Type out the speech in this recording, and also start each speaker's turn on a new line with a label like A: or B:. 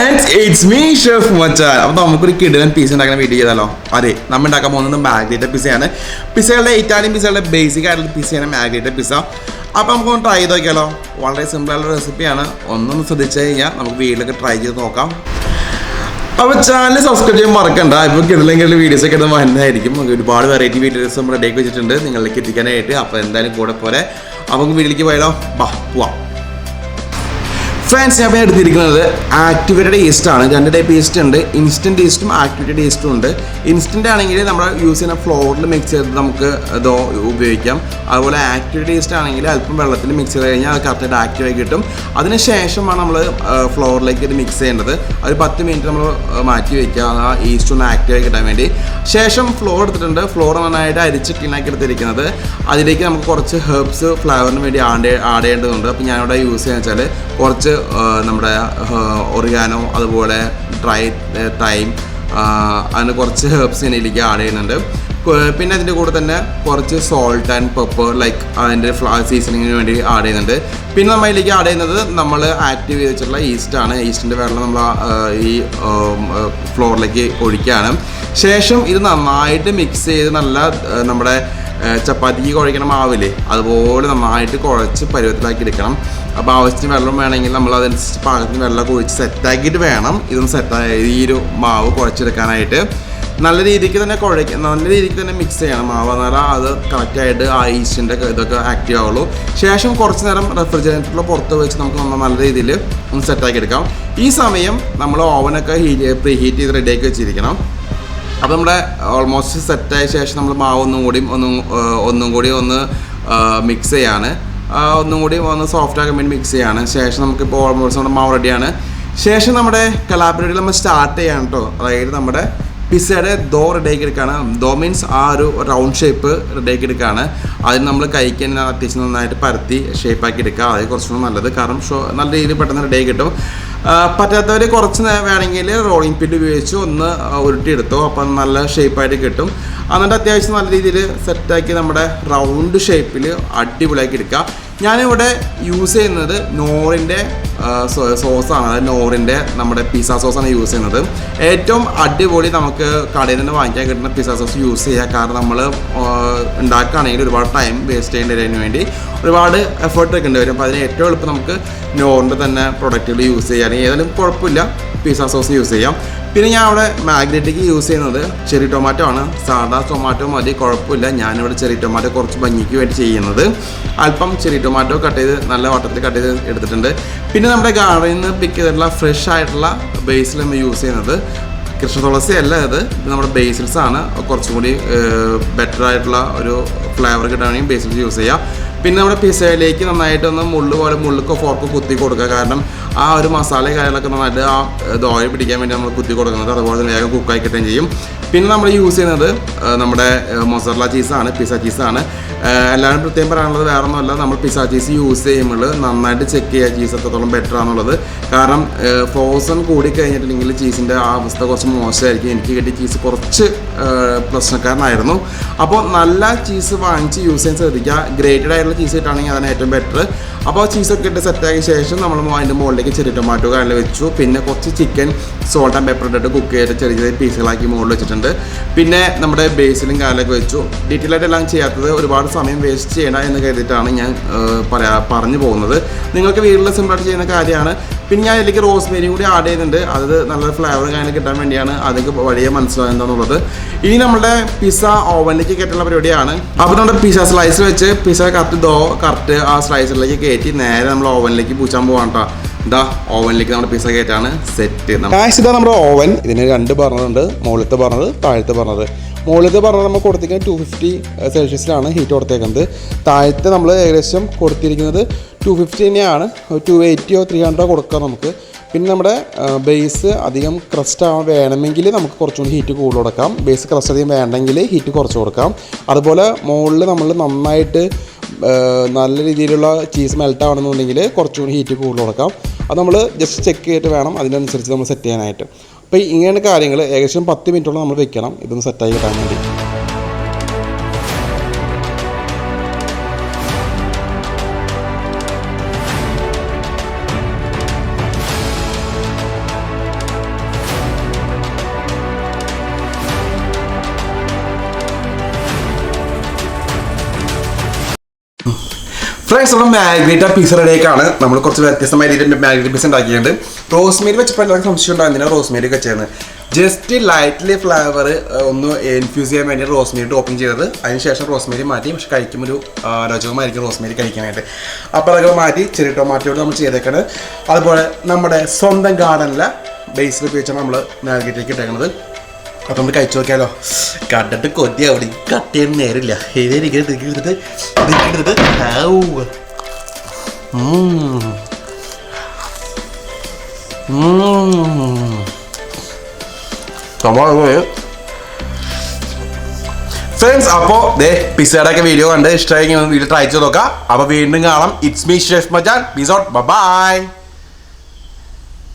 A: Friends it's me chef മച്ചാൻ. അപ്പോൾ നമുക്കൊരു കിടിലൻ പിസ്സ ഉണ്ടാക്കുന്ന വീഡിയോ ചെയ്താലോ? അതെ, നമ്മൾ ഉണ്ടാക്കാൻ പോകുന്നത് മാഗ്നേറ്റ പിസ്സയാണ്. പിസ്സകളുടെ ഇറ്റാലിയൻ പിസ്സകളുടെ ബേസിക് ആയിട്ടുള്ള പിസ്സയാണ് മാഗ്നേറ്റ പിസ്സ. അപ്പോൾ നമുക്കൊന്ന് ട്രൈ ചെയ്ത് നോക്കിയാലോ? വളരെ സിമ്പിളായിട്ടുള്ള റെസിപ്പിയാണ്. ഒന്നൊന്ന് ശ്രദ്ധിച്ചു കഴിഞ്ഞാൽ നമുക്ക് വീട്ടിലൊക്കെ ട്രൈ ചെയ്ത് നോക്കാം. അപ്പോൾ ചാനൽ സബ്സ്ക്രൈബ് ചെയ്യാൻ മറക്കണ്ട. ഇപ്പോൾ കിടലെങ്കിൽ വീഡിയോസൊക്കെ ഇടുമ്പോൾ വന്നതായിരിക്കും. ഒരുപാട് വെറൈറ്റി വീഡിയോസ് നമ്മൾ റെഡിയാക്കി വെച്ചിട്ടുണ്ട് നിങ്ങളിലേക്ക് എത്തിക്കാനായിട്ട്. അപ്പോൾ എന്തായാലും കൂടെ പോലെ നമുക്ക് വീട്ടിലേക്ക് പോയാലോ? പോവാം. ഫ്രണ്ട്സ്, ഞാൻ ഇപ്പോൾ എടുത്തിരിക്കുന്നത് ആക്ടിവേറ്റഡ് ഈസ്റ്റാണ്. രണ്ട് ടൈപ്പ് ഈസ്റ്റ് ഉണ്ട്. ഇൻസ്റ്റൻറ്റ് ഈസ്റ്റും ആക്ടിവേറ്റഡ് ഈസ്റ്റും ഉണ്ട്. ഇൻസ്റ്റൻ്റ് ആണെങ്കിൽ നമ്മൾ യൂസ് ചെയ്യുന്ന ഫ്ലോറിൽ മിക്സ് ചെയ്ത് നമുക്ക് ഇത് ഉപയോഗിക്കാം. അതുപോലെ ആക്ടിവേറ്റഡ് ഈസ്റ്റ് ആണെങ്കിൽ അല്പം വെള്ളത്തിൽ മിക്സ് ചെയ്ത് കഴിഞ്ഞാൽ അത് കറക്റ്റായിട്ട് ആക്റ്റീവായി കിട്ടും. അതിനുശേഷമാണ് നമ്മൾ ഫ്ലോറിലേക്ക് ഇത് മിക്സ് ചെയ്യേണ്ടത്. ഒരു 10 മിനിറ്റ് നമ്മൾ മാറ്റി വയ്ക്കുക, ആ ഈസ്റ്റ് ഒന്ന് ആക്റ്റീവായി കിട്ടാൻ വേണ്ടി. ശേഷം ഫ്ലോർ എടുത്തിട്ടുണ്ട്. ഫ്ലോർ നന്നായിട്ട് അരിച്ച് ക്ലീനാക്കി എടുത്തിരിക്കുന്നത്. അതിലേക്ക് നമുക്ക് കുറച്ച് ഹെർബ്സ് ഫ്ലേവറിന് വേണ്ടി ആഡ് ചെയ്യേണ്ടതുണ്ട്. അപ്പോൾ ഞാനിവിടെ യൂസ് ചെയ്യുക വെച്ചാൽ കുറച്ച് നമ്മുടെ ഒറിഗാനോ, അതുപോലെ തൈം, അങ്ങനെ കുറച്ച് ഹെർബ്സ് ഇതിലേക്ക് ആഡ് ചെയ്യുന്നുണ്ട്. പിന്നെ അതിൻ്റെ കൂടെ തന്നെ കുറച്ച് സോൾട്ട് ആൻഡ് പെപ്പർ ലൈക്ക് അതിൻ്റെ സീസണിങ്ങിന് വേണ്ടി ആഡ് ചെയ്യുന്നുണ്ട്. പിന്നെ നമ്മൾ ഇതിലേക്ക് ആഡ് ചെയ്യുന്നത് നമ്മൾ ആക്റ്റീവ് ചെയ്ത് വെച്ചിട്ടുള്ള ഈസ്റ്റാണ്. ഈസ്റ്റിൻ്റെ വെള്ളം നമ്മൾ ഈ ഫ്ലോറിലേക്ക് ഒഴിക്കുകയാണ്. ശേഷം ഇത് നന്നായിട്ട് മിക്സ് ചെയ്ത് നല്ല നമ്മുടെ ചപ്പാത്തിക്ക് കുഴയ്ക്കണ മാവില്ലേ, അതുപോലെ നന്നായിട്ട് കുഴച്ച് പരുവത്തിലാക്കി എടുക്കണം. അപ്പോൾ ആവശ്യത്തിന് വെള്ളം വേണമെങ്കിൽ നമ്മൾ അതനുസരിച്ച് പാകത്തിന് വെള്ളം ഒഴിച്ച് സെറ്റാക്കിയിട്ട് വേണം ഇതൊന്ന് ഈ ഒരു മാവ് കുഴച്ചെടുക്കാനായിട്ട്. നല്ല രീതിക്ക് തന്നെ നല്ല രീതിക്ക് തന്നെ മിക്സ് ചെയ്യണം മാവ്, എന്നാലും അത് കറക്റ്റായിട്ട് ആ ഈസ്റ്റിൻ്റെ ഇതൊക്കെ ആക്റ്റീവ് ആവുള്ളൂ. ശേഷം കുറച്ച് നേരം റെഫ്രിജറേറ്ററിൽ പുറത്ത് വെച്ച് നമുക്ക് നല്ല രീതിയിൽ ഒന്ന് സെറ്റാക്കി എടുക്കാം. ഈ സമയം നമ്മൾ ഓവനൊക്കെ പ്രീ ഹീറ്റ് ചെയ്ത് റെഡിയാക്കി വെച്ചിരിക്കണം. അപ്പോൾ നമ്മുടെ ഓൾമോസ്റ്റ് സെറ്റായ ശേഷം നമ്മൾ മാവ് ഒന്നും കൂടി ഒന്ന് മിക്സ് ചെയ്യാണ്. ഒന്നും കൂടി ഒന്ന് സോഫ്റ്റ് ആക്കാൻ വേണ്ടി മിക്സ് ചെയ്യാണ്. ശേഷം നമുക്കിപ്പോൾ ഓൾമോസ്റ്റ് നമ്മുടെ മാവ് റെഡിയാണ്. ശേഷം നമ്മുടെ കലാപരിപാടി നമ്മൾ സ്റ്റാർട്ട് ചെയ്യാണ് കേട്ടോ. അതായത് നമ്മുടെ പിസ്സയുടെ ദോ റെഡിയാക്കി എടുക്കുകയാണ്. ദോ മീൻസ് ആ ഒരു റൗണ്ട് ഷേപ്പ് റെഡിയാക്കി എടുക്കുകയാണ്. അതിന് നമ്മൾ കൈക്ക് തന്നെ അത്യാവശ്യം നന്നായിട്ട് പരത്തി ഷേപ്പാക്കി എടുക്കുക. അത് കുറച്ചുകൂടി നല്ലത്, കാരണം നല്ല രീതിയിൽ പെട്ടെന്ന് റെഡിയാക്കി കിട്ടും. പറ്റാത്തവർ കുറച്ച് വേണമെങ്കിൽ റോളിംഗ് പിൻ ഉപയോഗിച്ച് ഒന്ന് ഉരുട്ടിയെടുത്തോ, അപ്പം നല്ല ഷേപ്പായിട്ട് കിട്ടും. എന്നിട്ട് അത്യാവശ്യം നല്ല രീതിയിൽ സെറ്റാക്കി നമ്മുടെ റൗണ്ട് ഷേപ്പിൽ അടിപൊളിയാക്കി എടുക്കുക. ഞാനിവിടെ യൂസ് ചെയ്യുന്നത് നോറിൻ്റെ സോസാണ്. അതായത് നോറിൻ്റെ നമ്മുടെ പിസ്സ സോസാണ് യൂസ് ചെയ്യുന്നത്. ഏറ്റവും അടിപൊളി നമുക്ക് കടയിൽ നിന്ന് വാങ്ങിക്കാൻ കിട്ടുന്ന പിസ്സ സോസ് യൂസ് ചെയ്യുക. കാരണം നമ്മൾ ഉണ്ടാക്കുകയാണെങ്കിൽ ഒരുപാട് ടൈം വേസ്റ്റ് ചെയ്യേണ്ടതിന് വേണ്ടി ഒരുപാട് എഫേർട്ട് എടുക്കേണ്ടി വരും. അപ്പോൾ അതിന് ഏറ്റവും എളുപ്പം നമുക്ക് നോറിൻ്റെ തന്നെ പ്രൊഡക്റ്റുകൾ യൂസ് ചെയ്യാൻ ഏതായാലും കുഴപ്പമില്ല, പിസ്സ സോസ് യൂസ് ചെയ്യാം. പിന്നെ ഞാൻ അവിടെ മാഗ്നറ്റിക്ക് യൂസ് ചെയ്യുന്നത് ചെറി ടൊമാറ്റോ ആണ്. സാധാ ടൊമാറ്റോ മതി, കുഴപ്പമില്ല. ഞാനിവിടെ ചെറി ടൊമാറ്റോ കുറച്ച് ഭംഗിക്ക് വേണ്ടി ചെയ്യുന്നത്. അല്പം ചെറി ടൊമാറ്റോ കട്ട് ചെയ്ത് നല്ല വട്ടത്തിൽ കട്ട് ചെയ്ത് എടുത്തിട്ടുണ്ട്. പിന്നെ നമ്മുടെ ഗാർഡനിൽ നിന്ന് പിക്ക് ചെയ്തിട്ടുള്ള ഫ്രഷ് ആയിട്ടുള്ള ബേസിൽ നമ്മൾ യൂസ് ചെയ്യുന്നത് കൃഷ്ണ തുളസി അല്ല, ഇത് നമ്മുടെ ബേസിൽസ് ആണ്. കുറച്ചും കൂടി ബെറ്റർ ആയിട്ടുള്ള ഒരു ഫ്ലേവർ കിട്ടുകയാണെങ്കിൽ ബേസിൽസ് യൂസ് ചെയ്യാം. പിന്നെ നമ്മുടെ പിസ്സയിലേക്ക് നന്നായിട്ടൊന്ന് മുള്ളുക്കോ ഫോർക്കോ കുത്തി കൊടുക്കുക. കാരണം ആ ഒരു മസാല കാര്യങ്ങളൊക്കെ നന്നായിട്ട് ആ ദോയ പിടിക്കാൻ വേണ്ടി നമ്മൾ കുത്തി കൊടുക്കുന്നത്. അതുപോലെ തന്നെ വേഗം കുക്കായി കിട്ടുകയും ചെയ്യും. പിന്നെ നമ്മൾ യൂസ് ചെയ്യുന്നത് നമ്മുടെ മൊസറല്ല ചീസാണ്, പിസ്സ ചീസാണ്. എല്ലാവരും പ്രത്യേകം പറയാനുള്ളത് വേറെ ഒന്നുമല്ല, നമ്മൾ പിസ്സ ചീസ് യൂസ് ചെയ്യുമ്പോൾ നന്നായിട്ട് ചെക്ക് ചെയ്യുക ചീസ് എത്രത്തോളം ബെറ്റർ ആണെന്നുള്ളത്. കാരണം ഫ്രോസൺ കൂടി കഴിഞ്ഞിട്ടുണ്ടെങ്കിൽ ചീസിൻ്റെ ആ അവസ്ഥ കുറച്ച് മോശമായിരിക്കും. എനിക്ക് കിട്ടിയ ചീസ് കുറച്ച് പ്രശ്നക്കാരനായിരുന്നു. അപ്പോൾ നല്ല ചീസ് വാങ്ങിച്ച് യൂസ് ചെയ്യാൻ ശ്രദ്ധിക്കുക. ഗ്രേറ്റഡ് ആയിട്ടുള്ള ചീസ് കിട്ടുകയാണെങ്കിൽ അതാണ് ഏറ്റവും ബെറ്റർ. അപ്പോൾ ചീസൊക്കെ ഇട്ട് സെറ്റാക്കിയ ശേഷം നമ്മൾ അതിൻ്റെ മുകളിലേക്ക് ചെറിയ ടൊമാറ്റോ കാര്യങ്ങൾ വെച്ചു. പിന്നെ കുറച്ച് ചിക്കൻ സോൾട്ട് ആൻഡ് പെപ്പർ ഇട്ടിട്ട് കുക്ക് ചെയ്തിട്ട് ചെറിയ ചെറിയ പീസുകളാക്കി മുകളിൽ വെച്ചിട്ടുണ്ട്. പിന്നെ നമ്മുടെ ബേസിലും കാലൊക്കെ വെച്ചു. ഡീറ്റെയിൽ ആയിട്ട് എല്ലാം ചെയ്യാത്തത് ഒരുപാട് സമയം വേസ്റ്റ് ചെയ്യണം എന്ന് കരുതിയിട്ടാണ് ഞാൻ പറഞ്ഞു പോകുന്നത്. നിങ്ങൾക്ക് വീട്ടിൽ സിമ്പിളായിട്ട് ചെയ്യുന്ന കാര്യമാണ്. പിന്നെ ഞാൻ ഇതിലേക്ക് റോസ്മേരി കൂടി ആഡ് ചെയ്യുന്നുണ്ട്. അത് നല്ലൊരു ഫ്ലേവറും കാര്യങ്ങൾ കിട്ടാൻ വേണ്ടിയാണ്. അതൊക്കെ വഴിയെ മനസ്സിലാകുക എന്താണെന്നുള്ളത്. ഇനി നമ്മുടെ പിസ്സ ഓവനിലേക്ക് കയറ്റുള്ള പരിപാടിയാണ്. അപ്പോൾ നമ്മുടെ പിസ്സ സ്ലൈസ് വെച്ച് പിസ്സ കറക്റ്റ് ആ സ്ലൈസിലേക്ക് കയറ്റി നേരെ നമ്മൾ ഓവനിലേക്ക് പൂച്ചാൻ പോകാം കേട്ടോ. ഇതാ ഓവനിലേക്ക് നമ്മുടെ പിസ്സ കയറ്റാണ് സെറ്റ്. ഇതാ നമ്മുടെ ഓവൻ. ഇതിന് 2 ബർണറുണ്ട്, മുകളിലത്തെ ബർണർ, താഴത്തെ ബർണർ. മുകളിലത്തെ ബർണർ നമ്മൾ കൊടുത്തിരിക്കുന്നത് 250 സെൽഷ്യസിലാണ് ഹീറ്റ് കൊടുത്തേക്കുന്നത്. താഴത്തെ നമ്മൾ ഏകദേശം കൊടുത്തിരിക്കുന്നത് 250 തന്നെയാണ്. 280 300 കൊടുക്കാം നമുക്ക്. പിന്നെ നമ്മുടെ ബേസ് അധികം ക്രസ്റ്റ് വേണമെങ്കിൽ നമുക്ക് കുറച്ചുകൂടി ഹീറ്റ് കൂടുതൽ കൊടുക്കാം. ബേസ് ക്രസ്റ്റ് അധികം വേണ്ടെങ്കിൽ ഹീറ്റ് കുറച്ച് കൊടുക്കാം. അതുപോലെ മുകളിൽ നമ്മൾ നന്നായിട്ട് നല്ല രീതിയിലുള്ള ചീസ് മെൽറ്റ് ആവണമെന്നുണ്ടെങ്കിൽ കുറച്ചുകൂടി ഹീറ്റ് കൂടുതൽ കൊടുക്കാം. അത് നമ്മൾ ജസ്റ്റ് ചെക്ക് ചെയ്തിട്ട് വേണം അതിനനുസരിച്ച് നമ്മൾ സെറ്റ് ചെയ്യാനായിട്ട്. അപ്പോൾ ഇങ്ങനെയാണ് കാര്യങ്ങൾ. ഏകദേശം 10 മിനിറ്റോളം നമ്മൾ വെക്കണം ഇതൊന്ന് സെറ്റായി കിട്ടാൻ വേണ്ടി. ഫ്രണ്ട്സ് നമ്മൾ മാഗ്നേറ്റ പിസ്സ റെഡിയൊക്കെയാണ്. നമ്മൾ കുറച്ച് വ്യത്യസ്തമായ രീതിയിൽ മാഗ്നേറ്റ പിസ്സ ഉണ്ടാക്കിയിട്ടുണ്ട്. റോസ്മേരി വെച്ചപ്പോൾ എല്ലാവർക്കും സംശയം ഉണ്ടാകും എന്തിനാണ് റോസ്മേരി വെച്ചതെന്ന്. ജസ്റ്റ് ലൈറ്റ്ലി ഫ്ലേവർ ഒന്ന് ഇൻഫ്യൂസ് ചെയ്യാൻ വേണ്ടി റോസ്മേരി ടോപ്പിംഗ് ചെയ്തത്. അതിനുശേഷം റോസ്മേരി മാറ്റി, പക്ഷെ കഴിക്കുമ്പോൾ ഒരു രുചകമായിരിക്കും റോസ്മേരി കഴിക്കാനായിട്ട്. അപ്പോൾ അതൊക്കെ മാറ്റി ചെറിയ ടൊമാറ്റോട് നമ്മൾ ചെയ്തേക്കുന്നത്. അതുപോലെ നമ്മുടെ സ്വന്തം ഗാർഡനിലെ ബേസിൽ ഉപയോഗിച്ചാണ് നമ്മൾ മാഗ്നേറ്റിലേക്ക് ഇട്ടേക്കുന്നത്. അപ്പം നമ്മൾ കഴിച്ചു നോക്കിയാലോ. കണ്ടിട്ട് കൊതി അവിടെ കട്ട് ചെയ്യാൻ നേരില്ല. എടുത്തിട്ട് ഫ്രണ്ട്സ്, അപ്പോൾ പിസ്സയുടെ ഒക്കെ വീഡിയോ കണ്ട് ഇഷ്ടമായി വീഡിയോ ട്രൈ ചെയ്ത് നോക്കാം. അപ്പോൾ വീണ്ടും കാണാം. It's me chef Machan. Peace out. By.